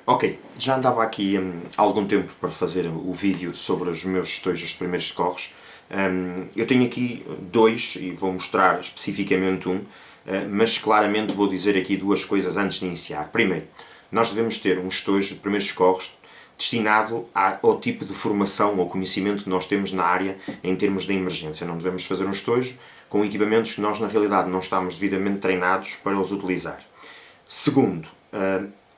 Ok, já andava aqui há algum tempo para fazer o vídeo sobre os meus estojos de primeiros socorros. Eu tenho aqui dois e vou mostrar especificamente um, mas claramente vou dizer aqui duas coisas antes de iniciar. Primeiro, nós devemos ter um estojo de primeiros socorros destinado ao tipo de formação ou conhecimento que nós temos na área em termos de emergência. Não devemos fazer um estojo com equipamentos que nós na realidade não estamos devidamente treinados para os utilizar. Segundo,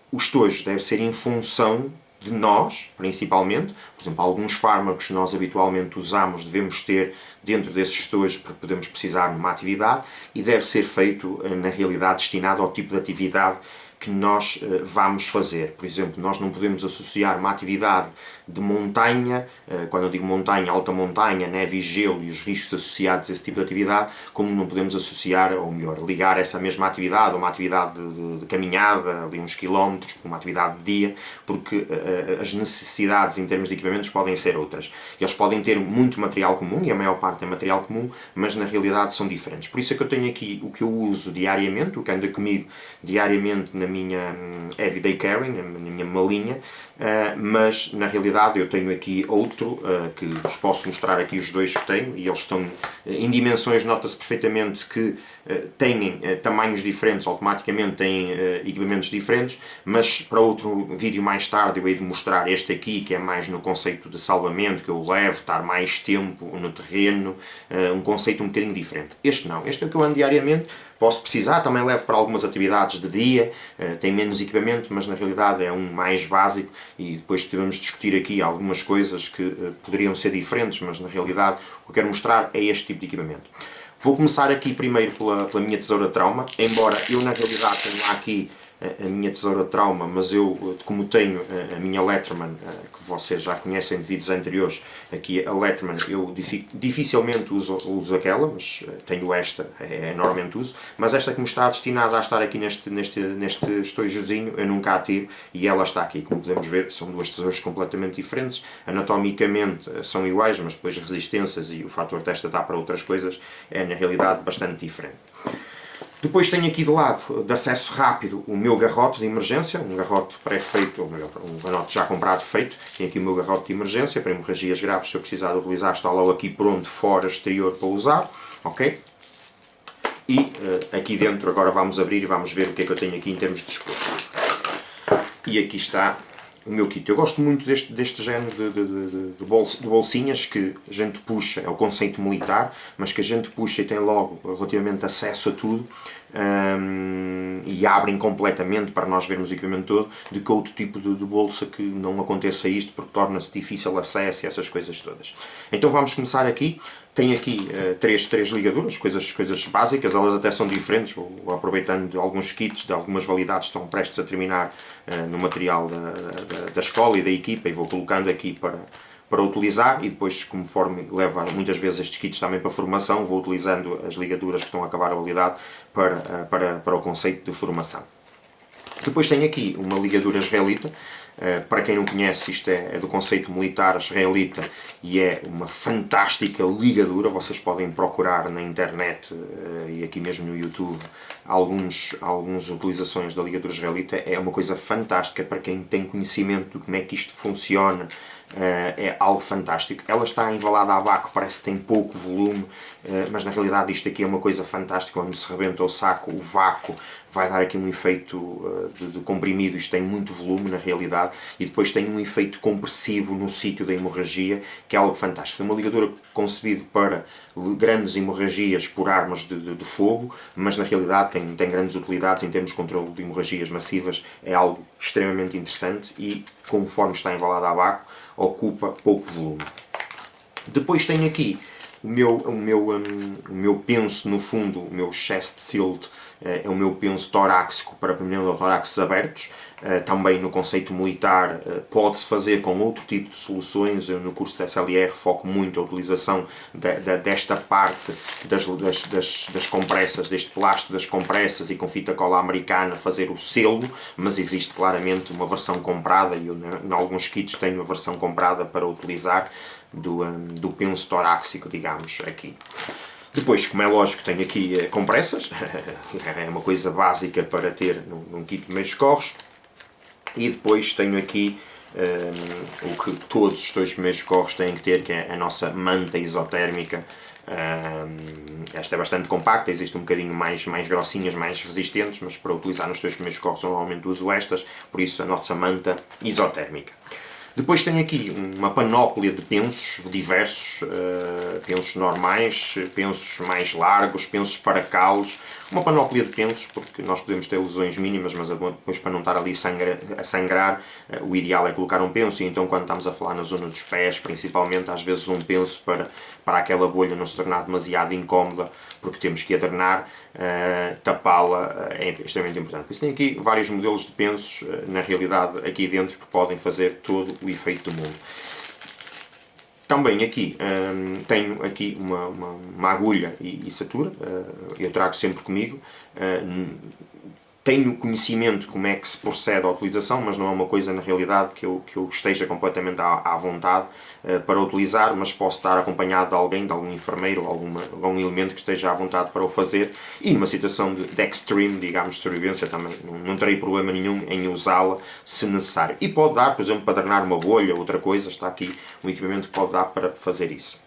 o estojo deve ser em função de nós, principalmente. Por exemplo, alguns fármacos que nós habitualmente usamos devemos ter dentro desses estojos porque podemos precisar numa atividade e deve ser feito, na realidade, destinado ao tipo de atividade que nós vamos fazer. Por exemplo, nós não podemos associar uma atividade de montanha, quando eu digo montanha, alta montanha, neve e gelo e os riscos associados a esse tipo de atividade, como não podemos associar, ou melhor, ligar essa mesma atividade a uma atividade de caminhada, ali uns quilómetros, uma atividade de dia, porque as necessidades em termos de equipamentos podem ser outras. Eles podem ter muito material comum, e a maior parte é material comum, mas na realidade são diferentes. Por isso é que eu tenho aqui o que eu uso diariamente, o que anda comigo diariamente na minha everyday carrying, na minha malinha, mas na realidade eu tenho aqui outro que vos posso mostrar aqui os dois que tenho e eles estão em dimensões, nota-se perfeitamente que têm tamanhos diferentes, automaticamente têm equipamentos diferentes, mas para outro vídeo mais tarde eu hei de mostrar este aqui que é mais no conceito de salvamento, que eu levo, estar mais tempo no terreno, um conceito um bocadinho diferente. Este não, este é o que eu ando diariamente. Posso precisar, também levo para algumas atividades de dia, tem menos equipamento, mas na realidade é um mais básico e depois devemos discutir aqui algumas coisas que poderiam ser diferentes, mas na realidade o que eu quero mostrar é este tipo de equipamento. Vou começar aqui primeiro pela minha tesoura trauma, embora eu na realidade tenha aqui a minha tesoura de trauma, mas eu, como tenho a minha Leatherman, que vocês já conhecem de vídeos anteriores, aqui a Leatherman, eu dificilmente uso aquela, mas tenho esta, normalmente uso, mas esta que me está destinada a estar aqui neste estojozinho, eu nunca a tiro, e ela está aqui, como podemos ver, são duas tesouras completamente diferentes, anatomicamente são iguais, mas depois as resistências e o fator testa está para outras coisas, é na realidade bastante diferente. Depois tenho aqui de lado, de acesso rápido, o meu garrote de emergência, um garrote pré-feito, ou melhor, um garrote já comprado feito. Tenho aqui o meu garrote de emergência para hemorragias graves, se eu precisar de utilizar, está logo aqui pronto, fora, exterior, para usar. Ok? E aqui dentro agora vamos abrir e vamos ver o que é que eu tenho aqui em termos de escolha. E aqui está o meu kit. Eu gosto muito deste género de bolsinhas que a gente puxa, é o conceito militar, mas que a gente puxa e tem logo relativamente acesso a tudo e abrem completamente para nós vermos o equipamento todo, do que outro tipo de bolsa que não aconteça isto porque torna-se difícil acesso e essas coisas todas. Então vamos começar aqui. Tenho aqui três ligaduras, coisas básicas, elas até são diferentes, vou aproveitando de alguns kits, de algumas validades que estão prestes a terminar no material da escola e da equipa e vou colocando aqui para utilizar e depois, conforme leva muitas vezes estes kits também para formação, vou utilizando as ligaduras que estão a acabar a validade para o conceito de formação. Depois tenho aqui uma ligadura israelita. Para quem não conhece, isto é do conceito militar israelita e é uma fantástica ligadura. Vocês podem procurar na internet e aqui mesmo no YouTube algumas utilizações da ligadura israelita. É uma coisa fantástica para quem tem conhecimento de como é que isto funciona. É algo fantástico. Ela está envalada a vácuo, parece que tem pouco volume, mas na realidade isto aqui é uma coisa fantástica. Quando se rebenta o saco, o vácuo vai dar aqui um efeito de comprimido. Isto tem muito volume na realidade e depois tem um efeito compressivo no sítio da hemorragia, que é algo fantástico. É uma ligadura concebida para grandes hemorragias por armas de fogo, mas na realidade tem grandes utilidades em termos de controle de hemorragias massivas. É algo extremamente interessante e, conforme está envalada a vácuo, ocupa pouco volume. Depois tenho aqui o meu penso, no fundo, o meu chest shield, é o meu penso torácico para pneumotóraxes abertos. Também no conceito militar pode-se fazer com outro tipo de soluções. Eu no curso de SLR foco muito a utilização desta parte das compressas, deste plástico das compressas e com fita cola americana fazer o selo, mas existe claramente uma versão comprada e eu em alguns kits tenho a versão comprada para utilizar do penso torácico, digamos, aqui. Depois, como é lógico, tenho aqui compressas, é uma coisa básica para ter num kit de primeiros socorros. E depois tenho aqui o que todos os dois primeiros corros têm que ter, que é a nossa manta isotérmica. Esta é bastante compacta, existe um bocadinho mais grossinhas, mais resistentes, mas para utilizar nos dois primeiros corros eu normalmente uso estas, por isso a nossa manta isotérmica. Depois tenho aqui uma panóplia de pensos diversos, pensos normais, pensos mais largos, pensos para calos, uma panóplia de pensos, porque nós podemos ter lesões mínimas, mas depois para não estar ali a sangrar, o ideal é colocar um penso, e então quando estamos a falar na zona dos pés, principalmente, às vezes um penso para aquela bolha não se tornar demasiado incómoda, porque temos que a drenar, tapá-la é extremamente importante. Por isso tem aqui vários modelos de pensos, na realidade aqui dentro, que podem fazer todo o efeito do mundo. Também aqui tenho aqui uma agulha e satura, eu trago sempre comigo. Tenho conhecimento de como é que se procede à utilização, mas não é uma coisa na realidade que eu esteja completamente à vontade para utilizar, mas posso estar acompanhado de alguém, de algum enfermeiro ou algum elemento que esteja à vontade para o fazer, e numa situação de extreme, digamos, de sobrevivência, também não terei problema nenhum em usá-la se necessário. E pode dar, por exemplo, para drenar uma bolha, outra coisa, está aqui um equipamento que pode dar para fazer isso.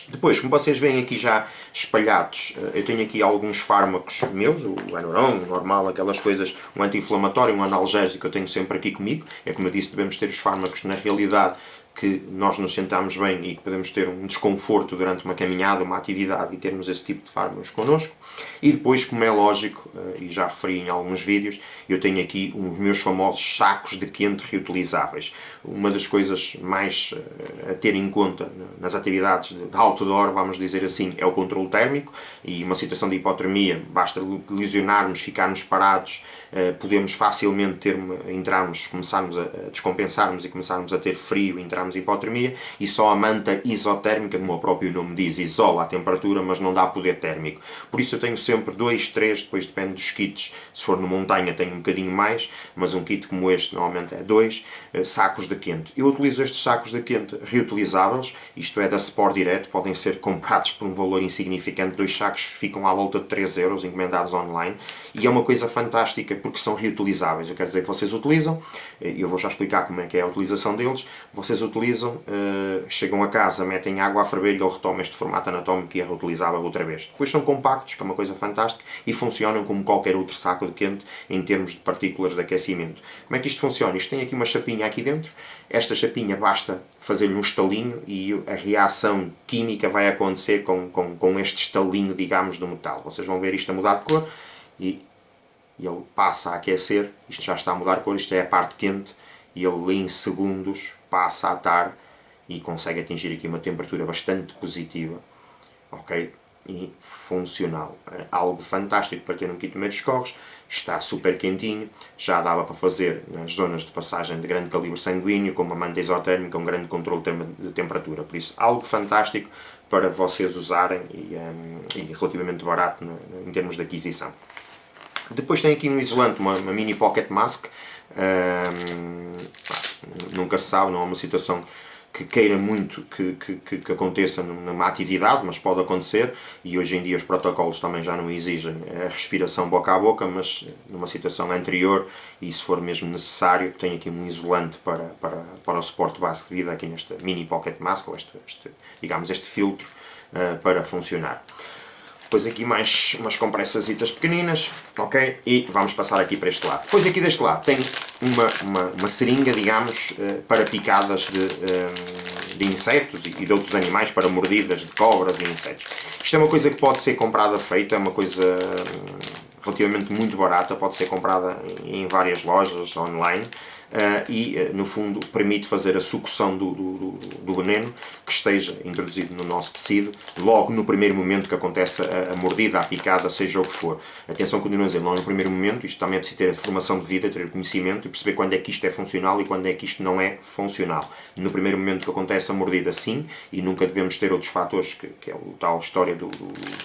Depois, como vocês veem aqui já espalhados, eu tenho aqui alguns fármacos meus, o Anuron, o normal, aquelas coisas, um anti-inflamatório, um analgésico, eu tenho sempre aqui comigo. É como eu disse, devemos ter os fármacos na realidade que nós nos sentamos bem e que podemos ter um desconforto durante uma caminhada, uma atividade, e termos esse tipo de fármacos connosco. E depois, como é lógico, e já referi em alguns vídeos, eu tenho aqui os meus famosos sacos de quente reutilizáveis. Uma das coisas mais a ter em conta nas atividades de outdoor, vamos dizer assim, é o controle térmico, e uma situação de hipotermia, basta lesionarmos, ficarmos parados, podemos facilmente começarmos a descompensarmos e começarmos a ter frio, entrarmos em hipotermia, e só a manta isotérmica, como o próprio nome diz, isola a temperatura, mas não dá poder térmico. Por isso eu tenho sempre 2, 3, depois depende dos kits, se for na montanha tenho um bocadinho mais, mas um kit como este normalmente é 2 sacos de quente. Eu utilizo estes sacos de quente reutilizáveis, isto é da Sport Direct, podem ser comprados por um valor insignificante, 2 sacos ficam à volta de 3 euros encomendados online, e é uma coisa fantástica porque são reutilizáveis. Eu quero dizer, vocês utilizam, eu vou já explicar como é que é a utilização deles, vocês utilizam, chegam a casa, metem água a ferver e ele retoma este formato anatómico e é reutilizável outra vez. Depois são compactos, que é uma coisa fantástica, e funcionam como qualquer outro saco de quente em termos de partículas de aquecimento. Como é que isto funciona? Isto tem aqui uma chapinha aqui dentro, esta chapinha basta fazer-lhe um estalinho e a reação química vai acontecer com este estalinho, digamos, do metal. Vocês vão ver isto a mudar de cor e ele passa a aquecer, isto já está a mudar de cor, isto é a parte quente, e ele em segundos passa a estar e consegue atingir aqui uma temperatura bastante positiva, ok? E funcional. É algo fantástico para ter um kit de primeiros socorros, está super quentinho, já dava para fazer nas zonas de passagem de grande calibre sanguíneo, com uma manta isotérmica, um grande controle de temperatura, por isso algo fantástico para vocês usarem e relativamente barato em termos de aquisição. Depois tem aqui um isolante, uma mini pocket mask, nunca se sabe, não é uma situação que queira muito que aconteça numa atividade, mas pode acontecer, e hoje em dia os protocolos também já não exigem a respiração boca a boca, mas numa situação anterior, e se for mesmo necessário, tem aqui um isolante para o suporte básico de vida, aqui nesta mini pocket mask, ou digamos este filtro, para funcionar. Depois aqui mais umas compressasitas pequeninas, ok? E vamos passar aqui para este lado. Depois aqui deste lado tem uma seringa, digamos, para picadas de insetos e de outros animais, para mordidas de cobras e insetos. Isto é uma coisa que pode ser comprada feita, é uma coisa relativamente muito barata, pode ser comprada em várias lojas online. E, no fundo, permite fazer a sucção do veneno que esteja introduzido no nosso tecido, logo no primeiro momento que acontece a mordida, a picada, seja o que for. Atenção, continuo a dizer, logo no primeiro momento, isto também é preciso ter a formação de vida, ter conhecimento e perceber quando é que isto é funcional e quando é que isto não é funcional. No primeiro momento que acontece a mordida, sim, e nunca devemos ter outros fatores, que é a tal história do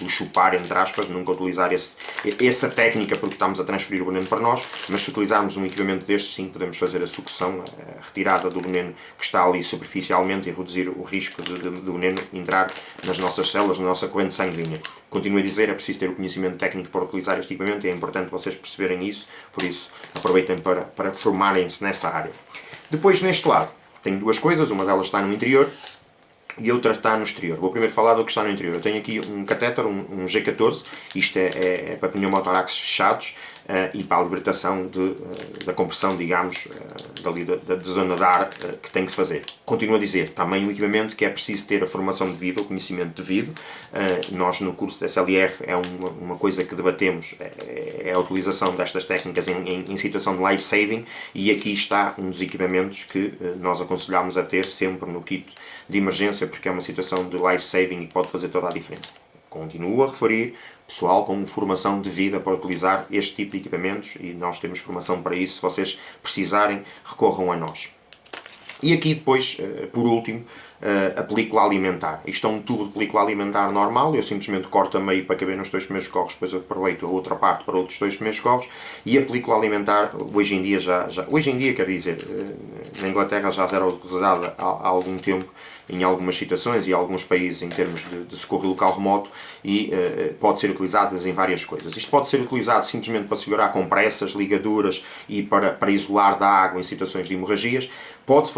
chupar, entre aspas, nunca utilizar essa técnica porque estamos a transferir o veneno para nós, mas se utilizarmos um equipamento destes, sim, podemos fazer fazer a sucção, a retirada do veneno que está ali superficialmente e reduzir o risco do veneno entrar nas nossas células, na nossa corrente sanguínea. Continuo a dizer, é preciso ter o conhecimento técnico para utilizar este equipamento e é importante vocês perceberem isso, por isso aproveitem para formarem-se nessa área. Depois, neste lado, tenho duas coisas, uma delas está no interior e a outra está no exterior. Vou primeiro falar do que está no interior. Eu tenho aqui um catéter, um G14, isto é para pneumotoraxes fechados e para a libertação da compressão, digamos, da zona de ar que tem que se fazer. Continuo a dizer, também um equipamento que é preciso ter a formação devida, o conhecimento devido. Nós no curso da SLR é uma coisa que debatemos, é a utilização destas técnicas em situação de life saving, e aqui está um dos equipamentos que nós aconselhamos a ter sempre no kit de emergência, porque é uma situação de life saving e pode fazer toda a diferença. Continuo a referir pessoal com formação devida para utilizar este tipo de equipamentos, e nós temos formação para isso. Se vocês precisarem, recorram a nós. E aqui depois, por último, a película alimentar. Isto é um tubo de película alimentar normal, eu simplesmente corto a meio para caber nos 2 primeiros corros, depois aproveito a outra parte para outros 2 primeiros corros, e a película alimentar, hoje em dia, hoje em dia, quer dizer, na Inglaterra já era utilizada há algum tempo, em algumas situações e em alguns países em termos de socorro local remoto, e pode ser utilizada em várias coisas. Isto pode ser utilizado simplesmente para segurar compressas, ligaduras e para isolar da água em situações de hemorragias. Pode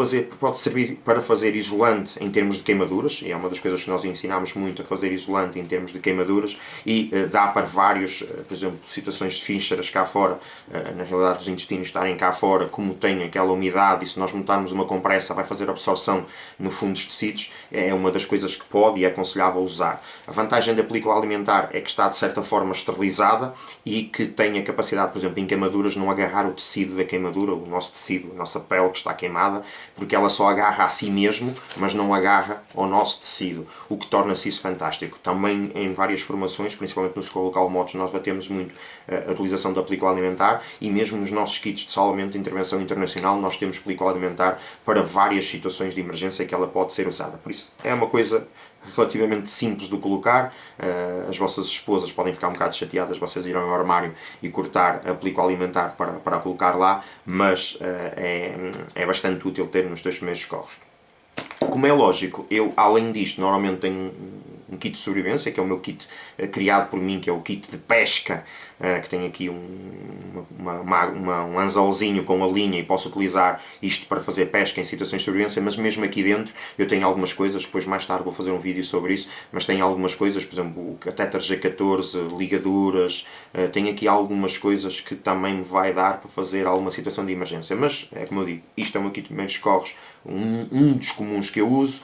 servir para fazer isolante em termos de queimaduras, e é uma das coisas que nós ensinamos muito, a fazer isolante em termos de queimaduras, e dá para vários, por exemplo, situações de físceras cá fora, na realidade dos intestinos estarem cá fora, como tem aquela umidade, e se nós montarmos uma compressa vai fazer absorção no fundo dos tecidos, é uma das coisas que pode e é aconselhável usar. A vantagem da película alimentar é que está de certa forma esterilizada e que tem a capacidade, por exemplo, em queimaduras, não agarrar o tecido da queimadura, o nosso tecido, a nossa pele que está queimada, porque ela só agarra a si mesmo, mas não agarra ao nosso tecido, o que torna-se isso fantástico. Também em várias formações, principalmente no socorro local motos, nós batemos muito a utilização da película alimentar, e mesmo nos nossos kits de salvamento de intervenção internacional nós temos película alimentar para várias situações de emergência que ela pode ser usada. Por isso é uma coisa relativamente simples de colocar. As vossas esposas podem ficar um bocado chateadas, vocês irão ao armário e cortar a película alimentar para a colocar lá, mas é bastante útil ter nos 2 primeiros socorros. Como é lógico, eu além disto normalmente tenho um kit de sobrevivência, que é o meu kit criado por mim, que é o kit de pesca, que tem aqui um anzolzinho com a linha, e posso utilizar isto para fazer pesca em situações de sobrevivência, mas mesmo aqui dentro eu tenho algumas coisas, depois mais tarde vou fazer um vídeo sobre isso, mas tenho algumas coisas, por exemplo, o catéter G14, ligaduras, tenho aqui algumas coisas que também me vai dar para fazer alguma situação de emergência, mas é como eu digo, isto é um kit de primeiros socorros, um dos comuns que eu uso,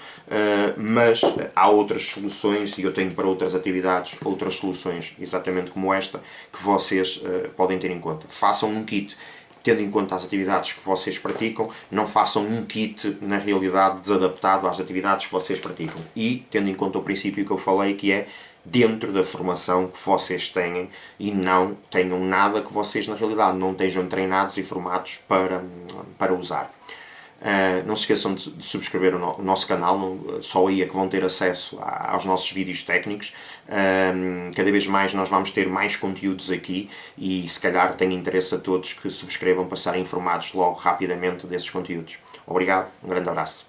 mas há outras soluções, e eu tenho para outras atividades outras soluções exatamente como esta, que vocês podem ter em conta. Façam um kit tendo em conta as atividades que vocês praticam, não façam um kit na realidade desadaptado às atividades que vocês praticam, e tendo em conta o princípio que eu falei, que é dentro da formação que vocês têm, e não tenham nada que vocês na realidade não estejam treinados e formados para usar. Não se esqueçam de subscrever o nosso canal, só aí é que vão ter acesso aos nossos vídeos técnicos. Cada vez mais nós vamos ter mais conteúdos aqui, e se calhar tem interesse a todos que subscrevam para estarem informados logo rapidamente desses conteúdos. Obrigado, um grande abraço.